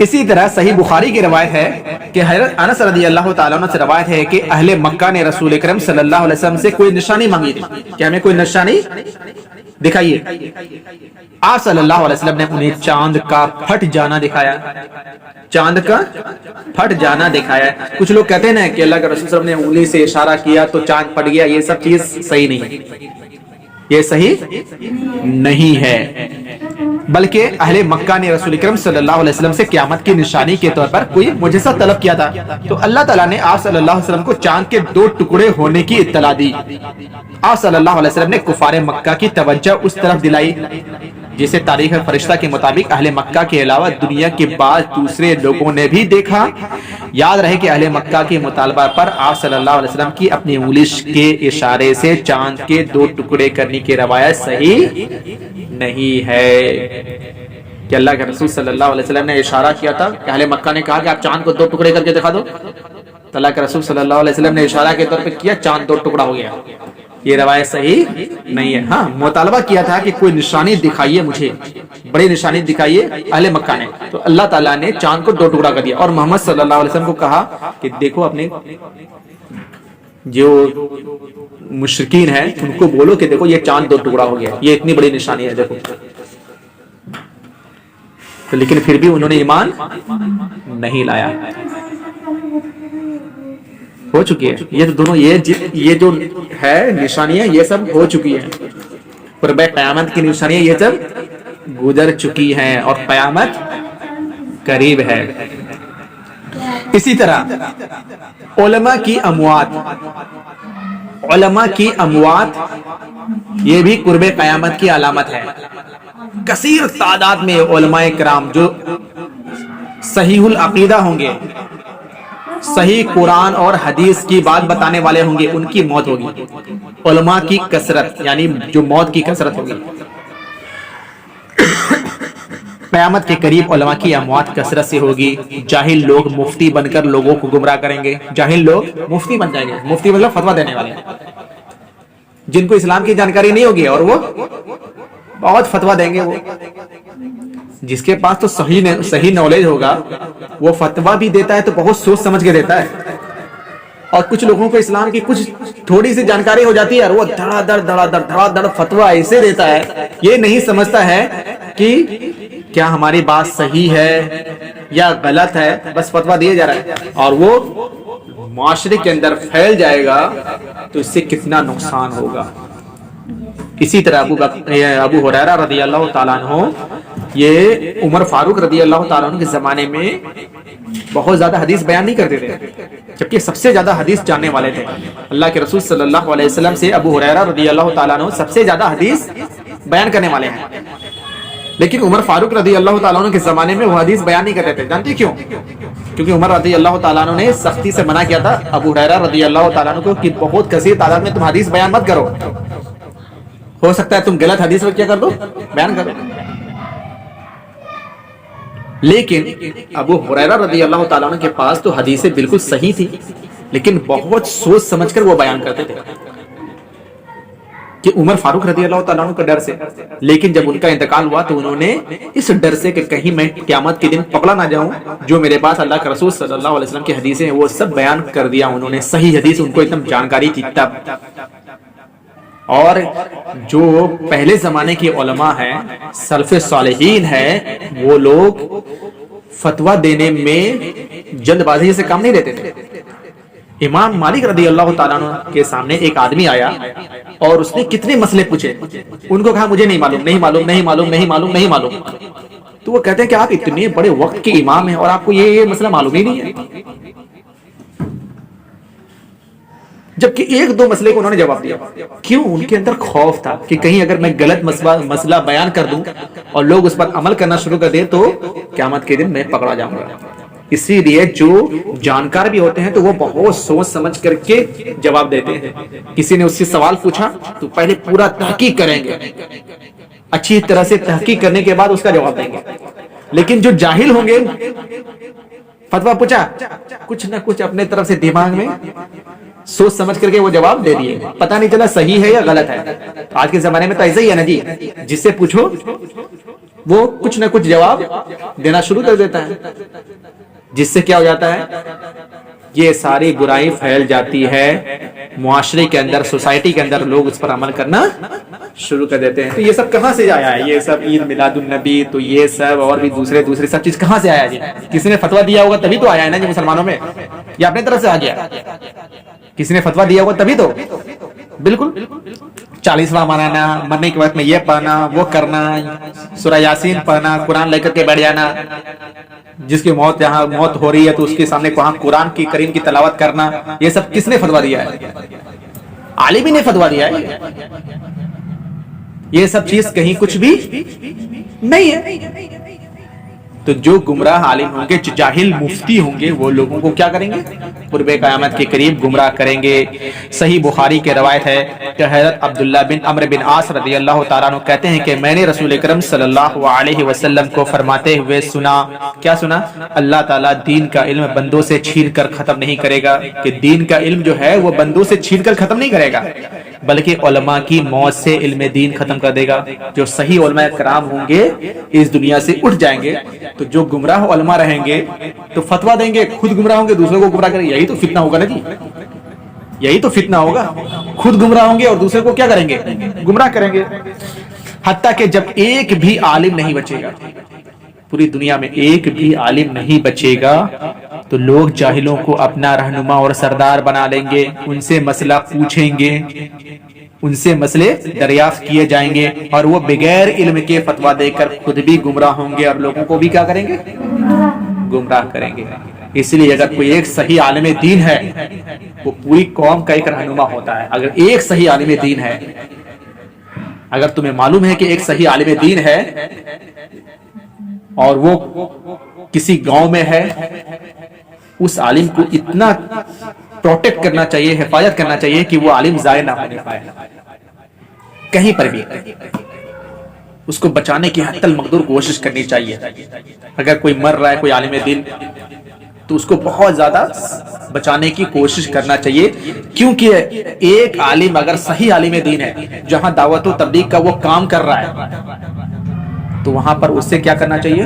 اسی طرح صحیح بخاری کی روایت ہے کہ حضرت انس رضی اللہ تعالیٰ عنہ سے روایت ہے کہ اہل مکہ نے رسول اکرم صلی اللہ علیہ وسلم سے کوئی نشانی مانگی تھی کہ ہمیں کوئی نشانی دکھائیے۔ آپ صلی اللہ علیہ وسلم نے انہیں چاند کا پھٹ جانا دکھایا، چاند کا پھٹ جانا دکھایا۔ کچھ لوگ کہتے ہیں نا کہ اللہ کے رسول صلی اللہ علیہ وسلم نے انگلی سے اشارہ کیا تو چاند پھٹ گیا، یہ سب چیز صحیح نہیں ہے، یہ صحیح نہیں ہے، بلکہ اہل مکہ نے رسول اکرم صلی اللہ علیہ وسلم سے قیامت کی نشانی کے طور پر کوئی معجزہ طلب کیا تھا، تو اللہ تعالیٰ نے آپ صلی اللہ علیہ وسلم کو چاند کے 2 ٹکڑے ہونے کی اطلاع دی۔ آپ صلی اللہ علیہ وسلم نے کفار مکہ کی توجہ اس طرف دلائی جسے تاریخ فرشتہ کے مطابق اہل مکہ کے علاوہ دنیا کے بعض دوسرے لوگوں نے بھی دیکھا۔ یاد رہے کہ اہل مکہ کے مطالبہ پر آپ صلی اللہ علیہ وسلم کی اپنی انگلی کے اشارے سے چاند کے 2 ٹکڑے کرنے کی روایت صحیح نہیں ہے کہ اللہ کے رسول صلی اللہ علیہ وسلم نے اشارہ کیا تھا کہ اہل مکہ نے کہا کہ آپ چاند کو 2 ٹکڑے کر کے دکھا دو، تو اللہ کے رسول صلی اللہ علیہ وسلم نے اشارہ کے طور پہ کیا، چاند 2 ٹکڑا ہو گیا، یہ روایت صحیح نہیں ہے۔ ہاں مطالبہ کیا تھا کہ کوئی نشانی دکھائیے، مجھے بڑی نشانی دکھائیے اہل مکہ نے، تو اللہ تعالیٰ نے چاند کو 2 ٹکڑا کر دیا اور محمد صلی اللہ علیہ وسلم کو کہا کہ دیکھو اپنے جو مشرکین ہیں ان کو بولو کہ دیکھو یہ چاند 2 ٹکڑا ہو گیا، یہ اتنی بڑی نشانی ہے دیکھو، تو لیکن پھر بھی انہوں نے ایمان نہیں لایا. ہو چکی ہے یہ تو دونوں، یہ جو ہے نشانیاں یہ سب ہو چکی ہیں. قرب قیامت کی نشانیاں یہ سب گزر چکی ہیں اور قیامت قریب ہے. اسی طرح علماء کی اموات، علماء کی اموات یہ بھی قرب قیامت کی علامت ہے. کثیر تعداد میں علماء کرام جو صحیح العقیدہ ہوں گے، صحیح قرآن اور حدیث کی بات بتانے والے ہوں گے، ان کی موت ہوگی. علماء کی کثرت یعنی جو موت کی کثرت ہوگی. قیامت کے قریب علماء کی اموات کثرت سے ہوگی. جاہل لوگ مفتی بن کر لوگوں کو گمراہ کریں گے. جاہل لوگ مفتی بن جائیں گے. مفتی مطلب فتویٰ دینے والے، جن کو اسلام کی جانکاری نہیں ہوگی اور وہ بہت فتویٰ دیں گے. وہ جس کے پاس تو صحیح نالج ہوگا وہ فتویٰ بھی دیتا ہے تو بہت سوچ سمجھ کے دیتا ہے. اور کچھ لوگوں کو اسلام کی کچھ تھوڑی سی جانکاری ہو جاتی ہے اور وہ دھڑا دھڑ فتویٰ ایسے دیتا ہے، یہ نہیں سمجھتا ہے کہ کیا ہماری بات صحیح ہے یا غلط ہے، بس فتویٰ دیے جا رہا ہے. اور وہ معاشرے کے اندر پھیل جائے گا تو اس سے کتنا نقصان ہوگا. اسی طرح ابو ہریرہ رضی اللہ تعالیٰ عنہ، یہ عمر فاروق رضی اللہ تعالیٰ عنہ کے زمانے میں بہت زیادہ حدیث بیان نہیں کرتے تھے، جبکہ سب سے زیادہ حدیث جاننے والے تھے. اللہ کے رسول صلی اللہ علیہ وسلم سے ابو ہریرہ رضی اللہ تعالیٰ عنہ سب سے زیادہ حدیث بیان کرنے والے ہیں. لیکن عمر فاروق رضی اللہ تعالیٰ عنہ کے زمانے میں وہ حدیث بیان نہیں کرتے تھے. جانتے کیوں؟ کیونکہ عمر رضی اللہ تعالیٰ عنہ نے سختی سے منع کیا تھا ابو ہریرہ رضی اللہ تعالیٰ عنہ کو کہ بہت کثیر تعداد میں تم حدیث بیان مت کرو، ہو سکتا ہے تم غلط حدیث کیا کر دو، بیان کرو. لیکن ابو ہریرہ رضی اللہ تعالیٰ عنہ کے پاس تو حدیثیں بالکل صحیح تھی، لیکن بہت سوچ سمجھ کر وہ بیان کرتے تھے کہ عمر فاروق رضی اللہ تعالیٰ عنہ کا ڈر سے. لیکن جب ان کا انتقال ہوا تو انہوں نے اس ڈر سے کہ کہیں میں قیامت کے دن پکڑا نہ جاؤں، جو میرے پاس اللہ کے رسول صلی اللہ علیہ وسلم کی حدیثیں ہیں وہ سب بیان کر دیا. انہوں نے صحیح حدیث، ان کو ایک دم جانکاری تھی تب. اور جو پہلے زمانے کے علماء ہیں، سلف صالحین ہیں، وہ لوگ فتویٰ دینے میں جلد بازی سے کام نہیں لیتے تھے. امام مالک رضی اللہ تعالیٰ عنہ کے سامنے ایک آدمی آیا اور اس نے کتنے مسئلے پوچھے. ان کو کہا مجھے نہیں معلوم، نہیں معلوم، نہیں معلوم، نہیں معلوم، نہیں معلوم. تو وہ کہتے ہیں کہ آپ اتنے بڑے وقت کے امام ہیں اور آپ کو یہ مسئلہ معلوم ہی نہیں ہے. جبکہ ایک دو مسئلے کو انہوں نے جواب دیا. کیوں؟ ان کے اندر خوف تھا کہ کہیں اگر میں غلط مسئلہ بیان کر دوں اور لوگ اس پر عمل کرنا شروع کر دیں تو قیامت کے دن میں پکڑا جاؤں گا. اسی لیے جو جانکار بھی ہوتے ہیں تو وہ بہت سوچ سمجھ کر کے جواب دیتے ہیں. کسی نے اس سے سوال پوچھا تو پہلے پورا تحقیق کریں گے، اچھی طرح سے تحقیق کرنے کے بعد اس کا جواب دیں گے. لیکن جو جاہل ہوں گے، فتویٰ پوچھا، کچھ نہ کچھ اپنے طرف سے دماغ میں سوچ سمجھ کر کے وہ جواب دے دیے، پتہ نہیں چلا صحیح ہے یا غلط ہے. آج کے زمانے میں تو ایسا ہی ہے نا جی، جس سے پوچھو وہ کچھ نہ کچھ جواب دینا شروع کر دیتا ہے، جس سے کیا ہو جاتا ہے، یہ ساری برائی پھیل جاتی ہے معاشرے کے اندر، سوسائٹی کے اندر. لوگ اس پر عمل کرنا شروع کر دیتے ہیں. تو یہ سب کہاں سے آیا ہے؟ یہ سب عید میلاد النبی، تو یہ سب اور بھی دوسرے سب چیز کہاں سے آیا جی؟ کسی نے فتویٰ دیا ہوگا تبھی تو آیا ہے نا جی مسلمانوں میں، یا اپنے طرف سے آ گیا؟ کسی نے فتویٰ دیا ہوگا تبھی تو. بالکل 40واں منانا، مرنے کے وقت میں یہ پڑھنا، وہ کرنا، سورہ یاسین پڑھنا، قرآن لے کر کے بیٹھ جانا. جس کی جہاں موت ہو رہی ہے تو اس کے سامنے وہاں قرآن کی کریم کی تلاوت کرنا، یہ سب کس نے فتویٰ دیا ہے؟ عالم ہی نے فتویٰ دیا ہے. یہ سب چیز کہیں کچھ بھی نہیں ہے. تو جو گمراہ عالم ہوں گے، جو جاہل مفتی ہوں گے، وہ لوگوں کو کیا کریں گے؟ قرب قیامت کے قریب گمراہ کریں گے. صحیح بخاری کے روایت ہے کہ حضرت عبداللہ بن عمرو بن عاص رضی اللہ تعالیٰ عنہ کہتے ہیں کہ میں نے رسول اکرم صلی اللہ علیہ وسلم کو فرماتے ہوئے سنا. کیا سنا؟ اللہ تعالیٰ دین کا علم بندوں سے چھین کر ختم نہیں کرے گا، کہ دین کا علم جو ہے وہ بندوں سے چھین کر ختم نہیں کرے گا، بلکہ علماء کی موت سے علم دین ختم کر دے گا. جو صحیح علماء کرام ہوں گے اس دنیا سے اٹھ جائیں گے، تو جو گمراہ علماء رہیں گے تو فتویٰ دیں گے، خود گمراہ ہوں گے، دوسروں کو گمراہ کریں گے. یہی تو فتنہ ہوگا نا جی، یہی تو فتنہ ہوگا، خود گمراہ ہوں گے اور دوسرے کو کیا کریں گے؟ گمراہ کریں گے. حتیٰ کہ جب ایک بھی عالم نہیں بچے گا، پوری دنیا میں ایک بھی عالم نہیں بچے گا، تو لوگ جاہلوں کو اپنا رہنما اور سردار بنا لیں گے، ان سے مسئلہ پوچھیں گے، ان سے مسئلے دریافت کیے جائیں گے، اور وہ بغیر علم کے فتویٰ دے کر خود بھی گمراہ ہوں گے اور لوگوں کو بھی کیا کریں گے؟ گمراہ کریں گے. اس لیے اگر کوئی ایک صحیح عالم دین ہے، وہ پوری قوم کا ایک رہنما ہوتا ہے. اگر ایک صحیح عالم دین ہے، اگر تمہیں معلوم ہے کہ ایک صحیح عالم دین ہے اور وہ کسی گاؤں میں ہے، اس عالم کو اتنا پروٹیکٹ کرنا چاہیے، حفاظت کرنا چاہیے کہ وہ عالم ضائع نہ ہونے پائے کہیں پر بھی. اس کو بچانے کی حتی المقدور کوشش کرنی چاہیے. اگر کوئی مر رہا ہے، کوئی عالم دین، تو اس کو بہت زیادہ بچانے کی کوشش کرنا چاہیے، کیونکہ ایک عالم اگر صحیح عالم دین ہے جہاں دعوت و تبلیغ کا وہ کام کر رہا ہے، تو وہاں پر اس سے کیا کرنا چاہیے؟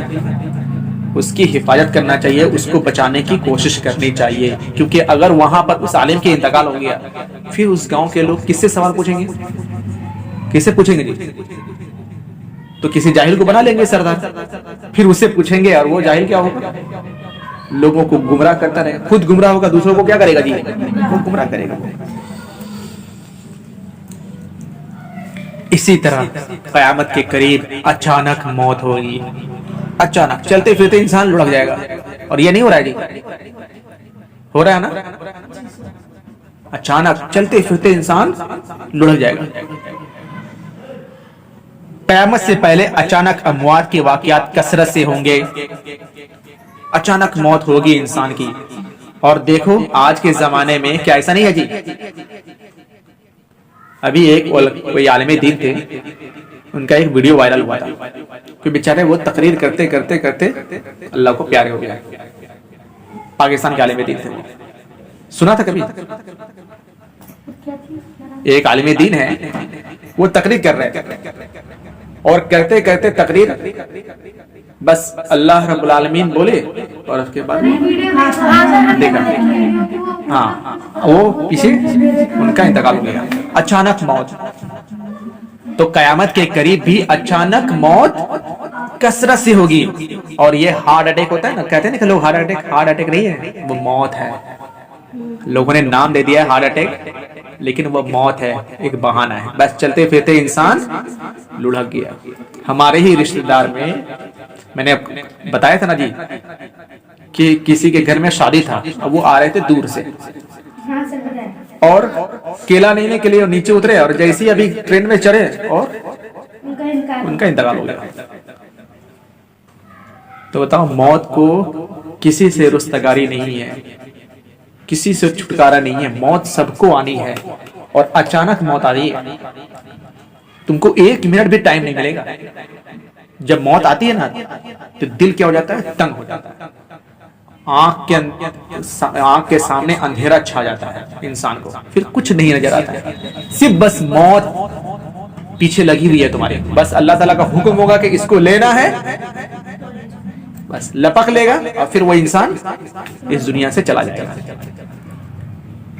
اس کی حفاظت کرنا چاہیے، اس کو بچانے کی کوشش کرنی چاہیے. کیونکہ اگر وہاں پر اس عالم کے انتقال ہو گیا، پھر اس گاؤں کے لوگ کس سے سوال پوچھیں گے؟ کس سے پوچھیں گے جی؟ تو کسی جاہل کو بنا لیں گے سردار، پھر اس سے پوچھیں گے، اور وہ جاہل کیا ہوگا؟ لوگوں کو گمراہ کرتا رہے گا، خود گمراہ ہوگا، دوسروں کو کیا کرے گا جی؟ وہ گمراہ کرے گا. اسی طرح قیامت کے قریب اچانک موت ہوگی. اچانک چلتے پھرتے انسان لڑک جائے گا. اور یہ نہیں ہو رہا ہے جی؟ ہو رہا ہے نا؟ اچانک چلتے پھرتے انسان لڑک جائے گا. قیامت سے پہلے اچانک اموات کے واقعات کثرت سے ہوں گے. اچانک موت ہوگی انسان کی. اور دیکھو آج کے زمانے میں کیا ایسا نہیں ہے جی؟ ابھی ایک کوئی عالم دین تھے، ان کا ایک ویڈیو وائرل ہوا تھا کہ بیچارے وہ تقریر کرتے کرتے کرتے اللہ کو پیارے ہو گیا. پاکستان کے عالم دین تھے. سنا تھا کبھی؟ ایک عالم دین ہے، وہ تقریر کر رہے ہیں، اور کرتے کرتے تقریر بس اللہ رب العالمین بولے، اور اس کے بعد دیکھا ہاں وہ پیچھے ان کا انتقال ہو گیا. اچانک موت. تو قیامت کے قریب بھی اچانک موت کثرت سے ہوگی. اور یہ ہارٹ اٹیک ہوتا ہے نا، کہتے ہیں نا کہ لوگ ہارٹ اٹیک نہیں ہے، وہ موت ہے. لوگوں نے نام دے دیا ہے ہارٹ اٹیک، لیکن وہ موت ہے، ایک بہانہ ہے. بس چلتے پھرتے انسان لڑک گیا. ہمارے ہی رشتہ دار میں نے بتایا تھا نا جی کہ کسی کے گھر میں شادی تھا، اب وہ آ رہے تھے دور سے، اور کیلا لینے کے لیے نیچے اترے، اور جیسے ہی ابھی ٹرین میں چڑھے اور ان کا انتقال ہو گیا. تو بتاؤ، موت کو کسی سے رستگاری نہیں ہے، کسی سے چھٹکارا نہیں ہے. موت سب کو آنی ہے، اور اچانک موت آ رہی ہے. تم کو ایک منٹ بھی ٹائم نہیں ملے گا. جب موت آتی ہے نا تو دل کیا ہو جاتا ہے؟ تنگ ہو جاتا ہے. آنکھ کے سامنے اندھیرا چھا جاتا ہے انسان کو، پھر کچھ نہیں نظر آتا ہے، صرف بس موت پیچھے لگی ہوئی ہے تمہارے. بس اللہ تعالیٰ کا حکم ہوگا کہ اس کو لینا ہے، بس لپک لے گا، اور پھر وہ انسان اس دنیا سے چلا جائے گا.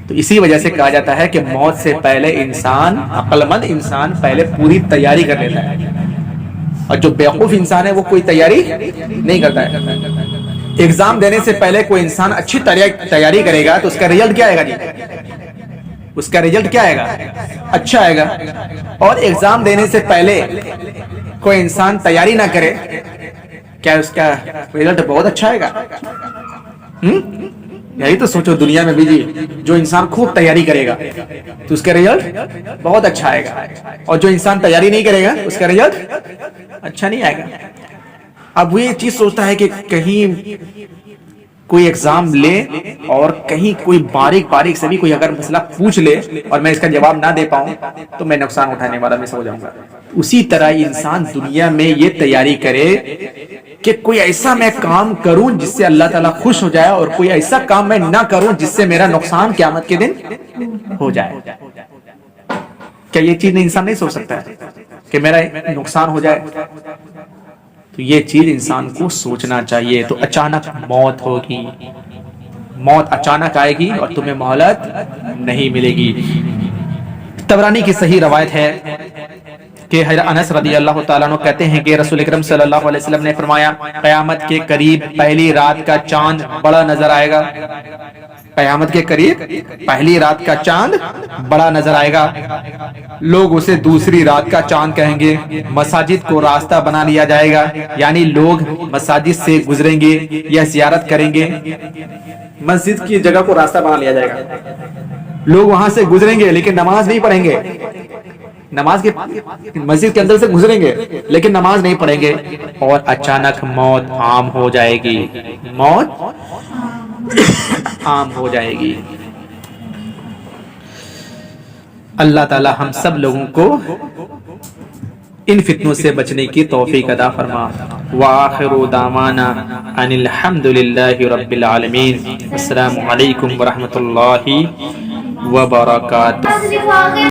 تو اسی وجہ سے کہا جاتا ہے کہ موت سے پہلے انسان، عقل مند انسان پہلے پوری تیاری کر لیتا ہے، اور جو بیوقوف انسان ہے وہ کوئی تیاری نہیں کرتا ہے. ایگزام دینے سے پہلے کوئی انسان اچھی تیاری کرے گا تو اس کا رزلٹ کیا آئے گا جی؟ اس کا رزلٹ کیا آئے گا؟ اچھا آئے گا. اور ایگزام دینے سے پہلے کوئی انسان تیاری نہ کرے، کیا اس کا رزلٹ بہت اچھا آئے گا؟ یہی تو سوچو دنیا میں بھی جی، جو انسان خوب تیاری کرے گا تو اس کا رزلٹ بہت اچھا آئے گا، اور جو انسان تیاری نہیں کرے گا اس کا رزلٹ اچھا نہیں آئے گا. اب وہ یہ چیز سوچتا ہے کہ کہیں کوئی ایگزام لے اور کہیں کوئی باریک سے بھی کوئی اگر مسئلہ پوچھ لے اور میں اس کا جواب نہ دے پاؤں تو میں نقصان اٹھانے والا میں سو جاؤں گا. اسی طرح انسان دنیا میں یہ تیاری کرے کہ کوئی ایسا میں کام کروں جس سے اللہ تعالیٰ خوش ہو جائے، اور کوئی ایسا کام میں نہ کروں جس سے میرا نقصان قیامت کے دن ہو جائے. کیا یہ چیز انسان نہیں سوچ سکتا ہے کہ میرا نقصان ہو جائے؟ تو یہ چیز انسان کو سوچنا چاہیے. تو اچانک موت ہوگی. موت اچانک آئے گی اور تمہیں مہلت نہیں ملے گی۔ طبرانی کی صحیح روایت ہے کہ حضرت انس رضی اللہ تعالیٰ عنہ کہتے ہیں کہ رسول اکرم صلی اللہ علیہ وسلم نے فرمایا قیامت کے قریب پہلی رات کا چاند بڑا نظر آئے گا، قیامت کے قریب پہلی رات کا چاند بڑا نظر آئے گا، لوگ اسے دوسری رات کا چاند کہیں گے، مساجد کو راستہ بنا لیا جائے گا، یعنی لوگ مساجد سے گزریں گے یا زیارت کریں گے، مسجد کی جگہ کو راستہ بنا لیا جائے گا، لوگ وہاں سے گزریں گے لیکن نماز نہیں پڑھیں گے، نماز کے مسجد کے اندر سے گزریں گے لیکن نماز نہیں پڑھیں گے، اور اچانک موت عام ہو جائے گی، موت عام ہو جائے گی۔ اللہ تعالی ہم سب لوگوں کو ان فتنوں سے بچنے کی توفیق عطا فرما۔ وآخر دعوانا ان الحمد للہ رب العالمین۔ السلام علیکم ورحمۃ اللہ وبرکاتہ۔